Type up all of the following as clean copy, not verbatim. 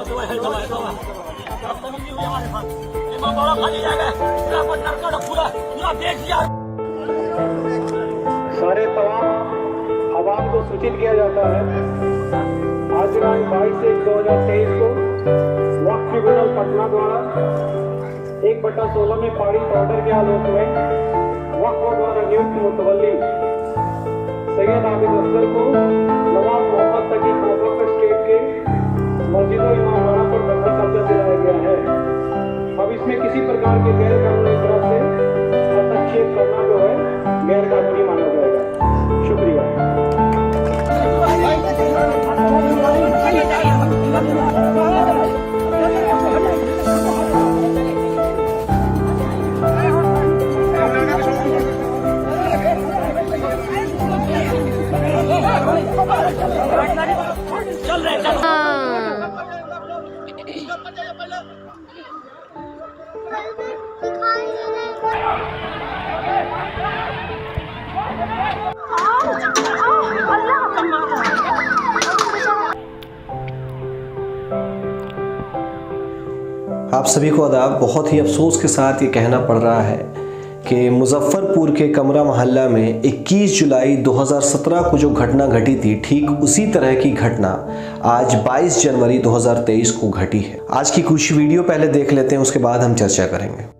सारे तमाम आवाम को सूचित किया जाता है आज दिनांक 22/1/2023 को वक्फ ट्रिब्यूनल पटना द्वारा 1/16 में पारित ऑर्डर के आलोक में वक्फ द्वारा नियुक्त मुतवल्ली सैयद आबिद असगर को नवाब मोहम्मद तकी वक्फ स्टेट के मस्जिदों इमामबाड़ा पर दखल कब्जा दिलाया गया है। अब इसमें किसी प्रकार के गैर कानूनी तरह से हस्तक्षेप करना जो है गैर कानूनी माना जाएगा। शुक्रिया। आप सभी को आदाब। बहुत ही अफसोस के साथ ये कहना पड़ रहा है कि मुजफ्फरपुर के कमरा मोहल्ला में 21 जुलाई 2017 को जो घटना घटी थी, ठीक उसी तरह की घटना आज 22 जनवरी 2023 को घटी है। आज की कुछ वीडियो पहले देख लेते हैं, उसके बाद हम चर्चा करेंगे।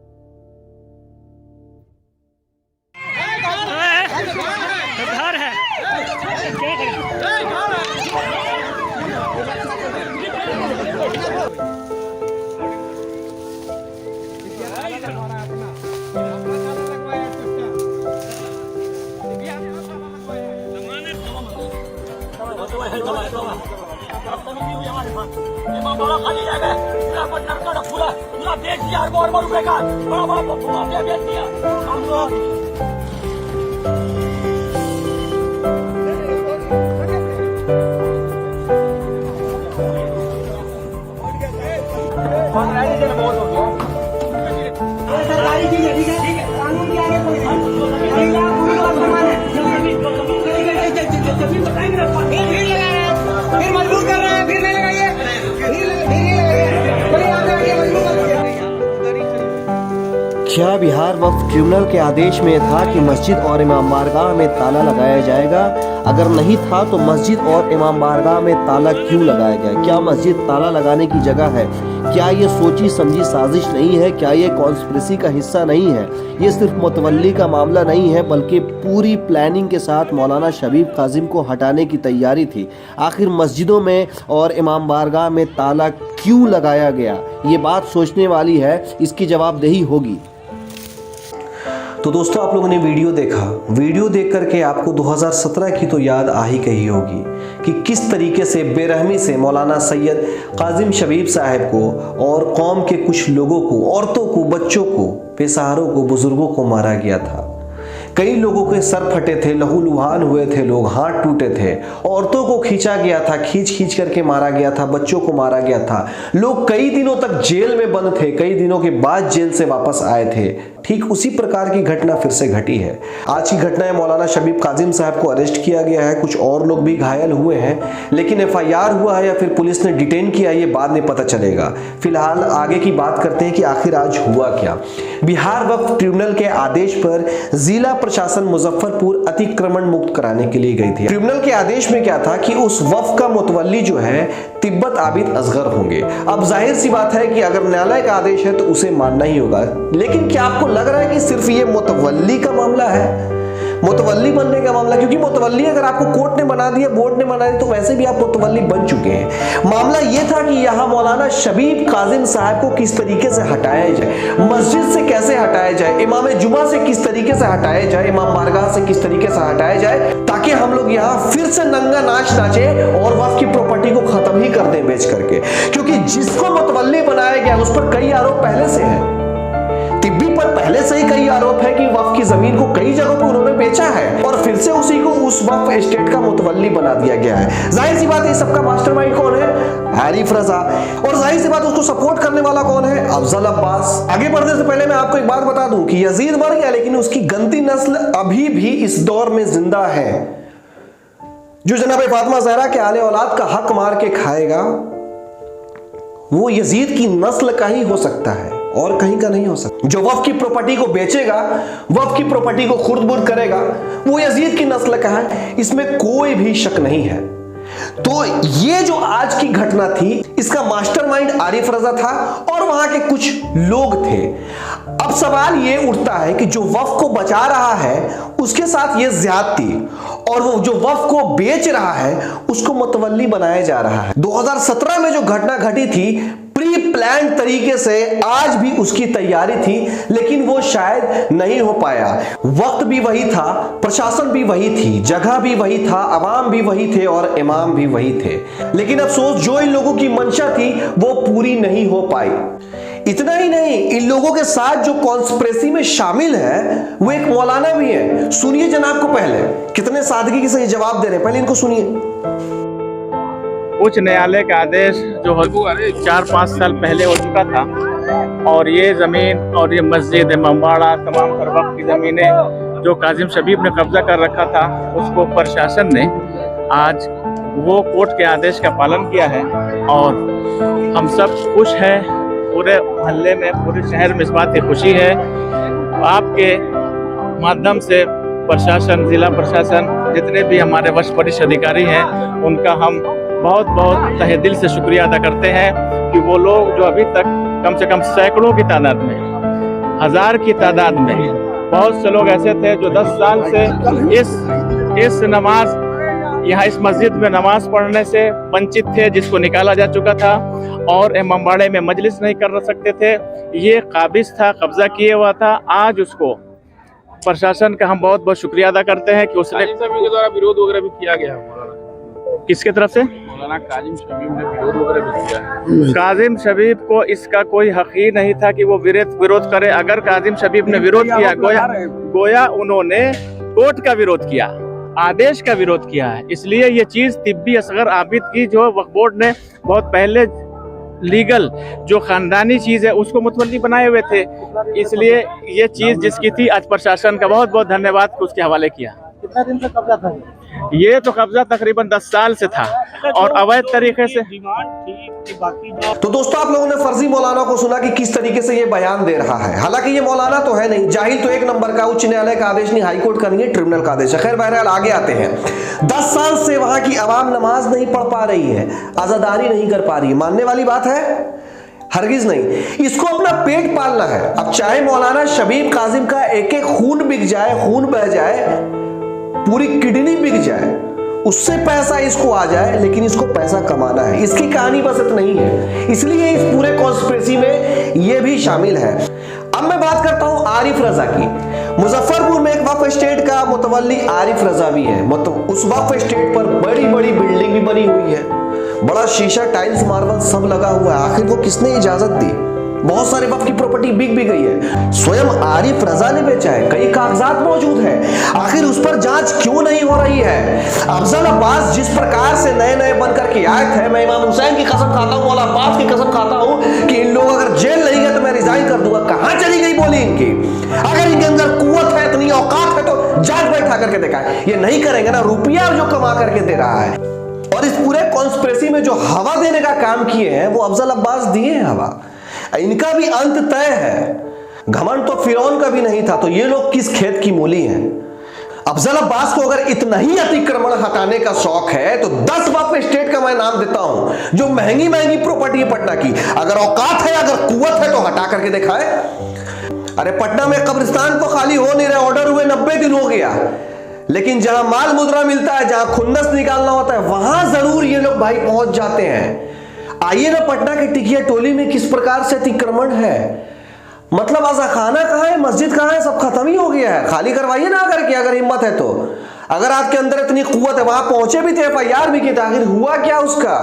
सरकारी चीज है, ठीक है, कानून के आगे कोई फिर मजबूर कर रहे हैं, फिर नहीं लगाइए, क्या बिहार वक्फ ट्रिब्यूनल के आदेश में था कि मस्जिद और इमाम बारगाह में ताला लगाया जाएगा? अगर नहीं था तो मस्जिद और इमाम बारगाह में ताला क्यों लगाया गया? क्या मस्जिद ताला लगाने की जगह है? क्या ये सोची समझी साजिश नहीं है? क्या ये कॉन्स्पिरेसी का हिस्सा नहीं है? ये सिर्फ मुतवल्ली का मामला नहीं है, बल्कि पूरी प्लानिंग के साथ मौलाना शबीब काजिम को हटाने की तैयारी थी। आखिर मस्जिदों में और इमाम बारगाह में ताला क्यों लगाया गया? ये बात सोचने वाली है, इसकी जवाबदेही होगी। तो दोस्तों, आप लोगों ने वीडियो देखा। वीडियो देख करके आपको 2017 की तो याद आ ही गई होगी कि किस तरीके से बेरहमी से मौलाना सैयद काजिम शबीब साहब को और कौम के कुछ लोगों को, औरतों को, बच्चों को, बेसहारों को, बुजुर्गों को मारा गया था। कई लोगों के सर फटे थे, लहूलुहान हुए थे, लोग हाथ टूटे थे, औरतों को खींचा गया था, खींच करके मारा गया था, बच्चों को मारा गया था। लोग कई दिनों तक जेल में बंद थे, कई दिनों के बाद जेल से वापस आए थे। ठीक उसी प्रकार की घटना फिर से घटी है। आज की घटना है, मौलाना शबीब काजिम साहब को अरेस्ट किया गया है, कुछ और लोग भी घायल हुए हैं, लेकिन FIR हुआ है या फिर पुलिस ने डिटेन किया, ये बाद में पता चलेगा। फिलहाल आगे की बात करते हैं कि आखिर आज हुआ क्या। बिहार वक्फ ट्रिब्यूनल के आदेश पर जिला प्रशासन मुजफ्फरपुर अतिक्रमण मुक्त कराने के लिए गई थी। ट्रिब्यूनल के आदेश में क्या था कि उस वक्फ का मुतवल्ली जो है तिब्बत आबिद असगर होंगे। अब जाहिर सी बात है कि अगर न्यायालय का आदेश है तो उसे मानना ही होगा। लेकिन क्या आपको लग रहा है कि सिर्फ ये मुतवल्ली का मामला है, मुतवल्ली बनने का मामला? क्योंकि मुतवल्ली अगर आपको कोर्ट ने बना दिया, बोर्ड ने बना दिया, तो वैसे भी आप मुतवल्ली बन चुके हैं। मामला ये था कि यहाँ मौलाना शबीब काजिम साहब को किस तरीके से हटाया जाए, मस्जिद से कैसे हटाया जाए, इमाम जुमा से किस तरीके से हटाया जाए, इमाम बारगाह से किस तरीके से हटाया जाए, ताकि हम लोग यहाँ फिर से नंगा नाच नाचे और वक्फ की प्रॉपर्टी को खत्म ही कर दें बेच करके। क्योंकि जिसको मुतवल्ली बनाया गया उस पर कई आरोप पहले से है। तिब्बी पर पहले से ही कई आरोप है कि वक्फ की जमीन को कई जगहों पर उन्होंने बेचा है और फिर से उसी को उस वक्फ एस्टेट का मुतवल्ली बना दिया गया है। जाहिर सी बात है, सबका मास्टरमाइंड कौन है? आरिफ रजा। और जाहिर सी बात, उसको सपोर्ट करने वाला कौन है? अफजल अब्बास। आगे बढ़ने से पहले मैं आपको एक बात बता दूं कि यजीद मर गया, लेकिन उसकी गंदी नस्ल अभी भी इस दौर में जिंदा है। जो जनाब फातिमा ज़हरा के आले औलाद का हक मार के खाएगा वो यजीद की नस्ल का ही हो सकता है और कहीं का नहीं हो सकता। जो वक्फ की प्रॉपर्टी को बेचेगा, वक्फ की प्रॉपर्टी को खुर्द-बुर्द करेगा, वो यजीद की नस्ल का है, इसमें कोई भी शक नहीं है। तो ये जो आज की घटना थी, इसका मास्टरमाइंड आरिफ रजा था और वहां के कुछ लोग थे। अब सवाल ये उठता है कि जो वक्फ को बचा रहा है उसके साथ ये ज्यादती, और वो जो वक्फ को बेच रहा है उसको मतवल्ली बनाया जा रहा है। 2017 में जो घटना घटी थी, प्री प्लान तरीके से आज भी उसकी तैयारी थी, लेकिन वो शायद नहीं हो पाया। वक्त भी वही था, प्रशासन भी वही थी, जगह भी वही था, अवाम भी वही थे और इमाम भी वही थे, लेकिन अफसोस जो इन लोगों की मंशा थी वो पूरी नहीं हो पाई। इतना ही नहीं, इन लोगों के साथ जो कॉन्स्पिरेसी में शामिल है वो एक मौलाना भी है। सुनिए जनाब को, पहले कितने सादगी से ये जवाब दे रहे हैं, पहले इनको सुनिए। उच्च न्यायालय का आदेश जो 4-5 साल पहले हो चुका था, और ये ज़मीन और ये मस्जिद, इमामबाड़ा, तमाम तर वक्त की ज़मीनें जो काजिम शबीब ने कब्जा कर रखा था, उसको प्रशासन ने आज वो कोर्ट के आदेश का पालन किया है। और हम सब खुश हैं, पूरे मोहल्ले में, पूरे शहर में इस बात की खुशी है। आपके माध्यम से प्रशासन, जिला प्रशासन, जितने भी हमारे वरिष्ठ अधिकारी हैं, उनका हम बहुत बहुत तहे दिल से शुक्रिया अदा करते हैं कि वो लोग जो अभी तक कम से कम सैकड़ों की तादाद में, हजार की तादाद में, बहुत से लोग ऐसे थे जो 10 साल से इस नमाज, यहाँ इस मस्जिद में नमाज पढ़ने से वंचित थे, जिसको निकाला जा चुका था, और इमामबाड़े में मजलिस नहीं कर सकते थे। ये काबिज था, कब्जा किए हुआ था। आज उसको प्रशासन का हम बहुत बहुत शुक्रिया अदा करते हैं कि उसने के द्वारा विरोध वगैरह भी किया गया है। किसके तरफ से? मौलाना काजिम शबीब ने विरोध वगैरह भी किया है। काजिम शबीब को इसका कोई हक ही नहीं था कि वो विरोध करे। अगर काजिम शबीब ने विरोध किया, गोया उन्होंने कोर्ट का विरोध किया, आदेश का विरोध किया है। इसलिए ये चीज तिब्बी असगर आबिद की, जो वक्फ बोर्ड ने बहुत पहले लीगल जो खानदानी चीज है उसको मुतवल्ली बनाए हुए थे, इसलिए ये चीज जिसकी थी, आज प्रशासन का बहुत बहुत धन्यवाद उसके हवाले किया। कितना दिन से कब्जा था? ये तो कब्जा तकरीबन 10 साल से था और अवैध तरीके से। तो दोस्तों, आप लोगों ने फर्जी मौलाना को सुना कि किस तरीके से ये बयान दे रहा है। हालांकि ये मौलाना तो है नहीं, जाहिल तो एक नंबर का। उच्च न्यायालय का आदेश नहीं, हाईकोर्ट का नहीं है, ट्रिब्यूनल का आदेश है। खैर बहरहाल आगे आते हैं। 10 साल से वहां की आवाम नमाज नहीं पढ़ पा रही है, आजादारी नहीं कर पा रही है। मानने वाली बात है? हरगिज नहीं। इसको अपना पेट पालना है। अब चाहे मौलाना शबीब काजिम का एक एक खून बिक जाए, खून बह जाए, पूरी किडनी बिक जाए, उससे पैसा इसको आ जाए, लेकिन इसको पैसा कमाना है। इसकी कहानी बस इतना ही है, इसलिए इस पूरे कॉन्स्पिरेसी में ये भी शामिल है। अब मैं बात करता हूं आरिफ रजा की। मुजफ्फरपुर में एक वक्फ स्टेट का मुतवल्ली आरिफ रजा भी है। मतलब उस वक्फ स्टेट पर बड़ी बड़ी बिल्डिंग भी बनी हुई है, बड़ा शीशा, टाइल्स, मार्बल सब लगा हुआ है। आखिर वो किसने इजाजत दी? बहुत सारे वक्फ की प्रॉपर्टी बिक भी गई है, स्वयं आरिफ रजा ने बेचा है, कई कागजात मौजूद है। आखिर उस पर जांच क्यों नहीं हो रही है? अफजल अब्बास जिस प्रकार से नए नए बनकर के आए थे, मैं इमाम हुसैन की कसम खाता हूं, मौला अब्बास की कसम खाता हूं कि इन लोग अगर जेल नहीं गए तो मैं रिजाइन कर दूंगा। कहां चली गई बोली इनकी? अगर इनके अंदर कुव्वत है, इतनी औकात है, तो जांच बैठा करके दिखाए। ये नहीं करेंगे ना, रुपया जो कमा करके दे रहा है। और इस पूरे कॉन्स्पिरेसी में जो हवा देने का काम किए हैं वो अफजल अब्बास दिए हैं हवा। इनका भी अंत तय है। घमंड तो फिरौन का भी नहीं था, तो ये लोग किस खेत की मूली हैं? अफजल अब्बास को अगर इतना ही अतिक्रमण हटाने का शौक है तो 10 वक्फ स्टेट का मैं नाम देता हूं जो महंगी महंगी प्रॉपर्टी है पटना की। अगर औकात है, अगर कुव्वत है, तो हटा करके दिखाए। अरे पटना में कब्रिस्तान तो खाली हो नहीं रहे, ऑर्डर हुए 90 दिन हो गया, लेकिन जहां माल मुद्रा मिलता है, जहां खुन्नस निकालना होता है, वहां जरूर ये लोग भाई पहुंच जाते हैं। आइए ना, पटना के टिकिया टोली में किस प्रकार से अतिक्रमण है। मतलब अज़ाखाना कहां है, मस्जिद कहां है, सब खत्म ही हो गया है। खाली करवाइए ना करके, अगर हिम्मत है तो। अगर आपके अंदर इतनी कुव्वत है, वहां पहुंचे भी थे, FIR भी किए थे, आखिर हुआ क्या उसका?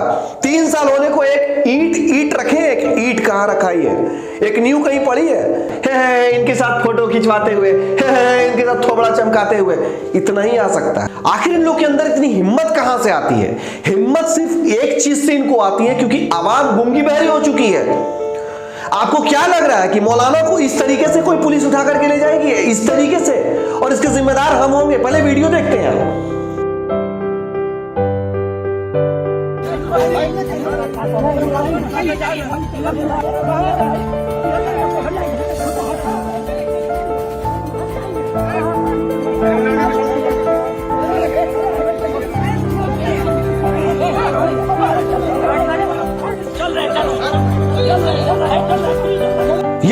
3 साल होने को एक ईट रखे, एक ईट कहां रखाई है, एक नींव कहीं पड़ी है इनके साथ फोटो खिंचवाते हुए, इनके साथ थोबड़ा चमकाते हुए, इतना ही आ सकता है। आखिर इन लोग के अंदर इतनी हिम्मत कहां से आती है? हिम्मत सिर्फ एक चीज से इनको आती है, क्योंकि आवाम गूंगी बहरी हो चुकी है। आपको क्या लग रहा है कि मौलाना को इस तरीके से कोई पुलिस उठा करके ले जाएगी? इस तरीके से, और इसके जिम्मेदार हम होंगे। पहले वीडियो देखते हैं। ये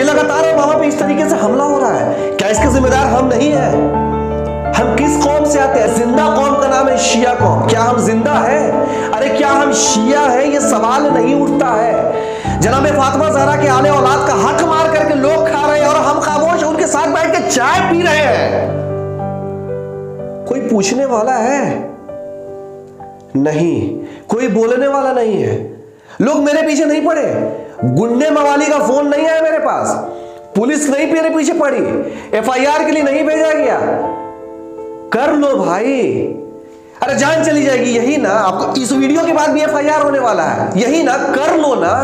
लगातार वहां पे इस तरीके से हमला हो रहा है, क्या इसके जिम्मेदार हम नहीं है? हम किस कौम से आते हैं? जिंदा कौम का नाम है शिया कौम। क्या हम जिंदा है? अरे क्या हम शिया है? ये सवाल नहीं उठता है। जनाब फातिमा ज़हरा के आले औलाद का हक मार करके लोग खा रहे हैं और हम खामोश उनके साथ बैठ के चाय पी रहे हैं। कोई पूछने वाला है? नहीं, कोई बोलने वाला नहीं है। लोग मेरे पीछे नहीं पड़े, गुंडे मवाली का फोन नहीं आया मेरे पास, पुलिस नहीं मेरे पीछे पड़ी, FIR के लिए नहीं भेजा गया। कर लो भाई, अरे जान चली जाएगी यही ना। आपको इस वीडियो के बाद भी FIR होने वाला है, यही ना, कर लो ना।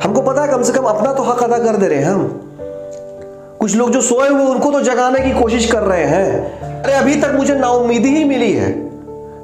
हमको पता है कम से कम अपना तो हक अदा कर दे रहे हैं हम। कुछ लोग जो सोए हुए उनको तो जगाने की कोशिश कर रहे हैं। अरे अभी तक मुझे नाउम्मीदी ही मिली है,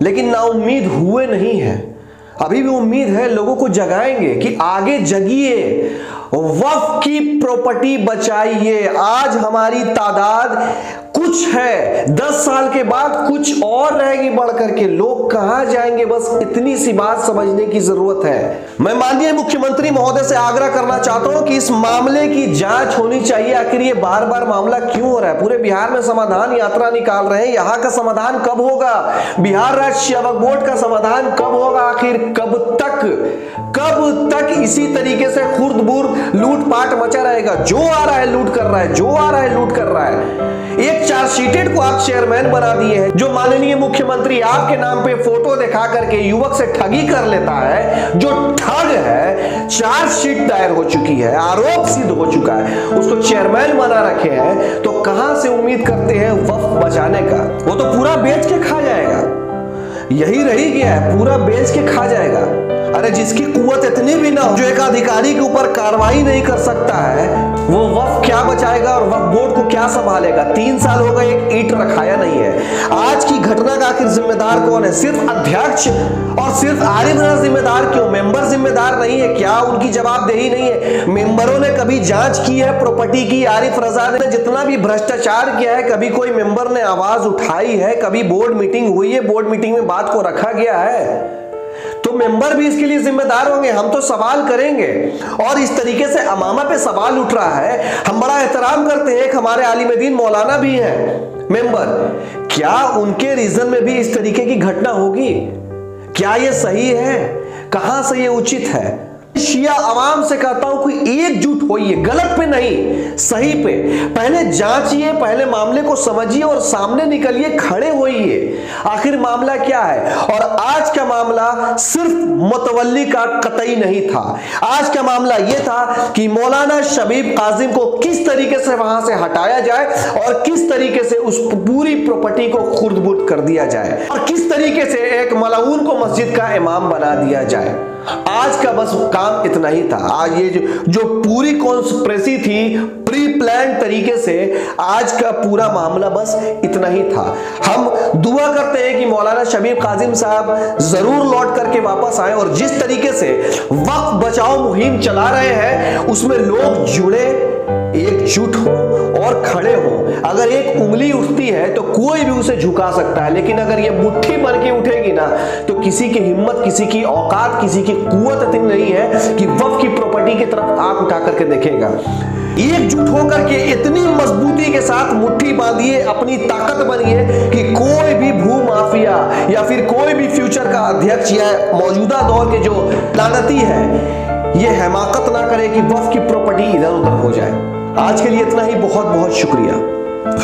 लेकिन नाउम्मीद हुए नहीं है। अभी भी उम्मीद है, लोगों को जगाएंगे कि आगे जगिए, वक्फ की प्रॉपर्टी बचाइए। आज हमारी तादाद कुछ है, 10 साल के बाद कुछ और रहेगी बढ़ करके। लोग कहां जाएंगे, बस इतनी सी बात समझने की जरूरत है। मैं माननीय मुख्यमंत्री महोदय से आग्रह करना चाहता हूं कि इस मामले की जांच होनी चाहिए। आखिर ये बार बार मामला क्यों हो रहा है? पूरे बिहार में समाधान यात्रा निकाल रहे हैं, यहां का समाधान कब होगा? बिहार राज्य वक्फ बोर्ड का समाधान कब होगा? आखिर कब तक इसी तरीके से खुर्द-बुर्द लूटपाट मचा रहेगा? जो आ रहा है लूट कर रहा है, जो आ रहा है लूट कर रहा है। एक चार्जशीटेड को आप चेयरमैन बना दिए हैं, जो माननीय मुख्यमंत्री आपके नाम पे फोटो दिखा करके युवक से ठगी कर लेता है, जो ठग है, चार्जशीट दायर हो चुकी है, आरोप सिद्ध हो चुका है, उसको चेयरमैन बना रखे हैं। तो कहां से उम्मीद करते हैं वक्फ बचाने का? वो तो पूरा बेच के खा जाएगा, यही रही गया है, पूरा बेच के खा जाएगा। अरे जिसकी कुवत इतनी भी ना हो, जो एक अधिकारी के ऊपर कार्रवाई नहीं कर सकता है, वो वक्फ क्या बचाएगा और वक्फ बोर्ड को क्या संभालेगा? 3 साल हो गए, एक ईंट रखाया नहीं है। आज की घटना का आखिर जिम्मेदार कौन है? सिर्फ अध्यक्ष और सिर्फ आरिफ रजा जिम्मेदार क्यों? मेंबर जिम्मेदार नहीं है क्या? उनकी जवाबदेही नहीं है? मेंबरों ने कभी जांच की है प्रॉपर्टी की? आरिफ रजा ने जितना भी भ्रष्टाचार किया है, कभी कोई मेंबर ने आवाज उठाई है? कभी बोर्ड मीटिंग हुई है, बोर्ड मीटिंग में बात को रखा गया है? तो मेंबर भी इसके लिए जिम्मेदार होंगे। हम तो सवाल करेंगे। और इस तरीके से अमामा पे सवाल उठ रहा है। हम बड़ा एहतराम करते हैं, हमारे आलिम दीन मौलाना भी हैं मेंबर, क्या उनके रीजन में भी इस तरीके की घटना होगी? क्या ये सही है? कहां से ये उचित है? शिया अवाम से कहता हूं कि एकजुट होइए, गलत पे नहीं, सही पे। पहले जांचिए, पहले मामले को समझिए और सामने निकलिए, खड़े होइए। आखिर मामला क्या है? और आज का मामला सिर्फ मुतवल्ली का कतई नहीं था। आज का मामला यह था कि मौलाना शबीब काजिम को किस तरीके से वहां से हटाया जाए और किस तरीके से उस पूरी प्रॉपर्टी को खुर्द-बुर्द कर दिया जाए और किस तरीके से एक मलाऊन को मस्जिद का इमाम बना दिया जाए। आज का बस काम इतना ही था। आज ये जो पूरी कॉन्स्पिरेसी थी, प्री प्लान तरीके से, आज का पूरा मामला बस इतना ही था। हम दुआ करते हैं कि मौलाना शबीब काजिम साहब जरूर लौट करके वापस आए और जिस तरीके से वक्फ बचाओ मुहिम चला रहे हैं उसमें लोग जुड़े, एकजुट हो और खड़े हो। अगर एक उंगली उठती है तो कोई भी उसे झुका सकता है, लेकिन अगर ये मुट्ठी बन के उठेगी ना तो किसी की हिम्मत, किसी की औकात, किसी की कुव्वत इतनी नहीं है कि वक्फ की प्रॉपर्टी की तरफ आंख उठा करके देखेगा। एकजुट होकर के इतनी मजबूती के साथ मुट्ठी बांधिए, अपनी ताकत बनिए कि कोई भी भू माफिया या फिर कोई भी फ्यूचर का अध्यक्ष या मौजूदा दौर के जो लानती है ये हिमाकत ना करे कि वक्फ की प्रॉपर्टी इधर उधर हो जाए। आज के लिए इतना ही, बहुत बहुत शुक्रिया।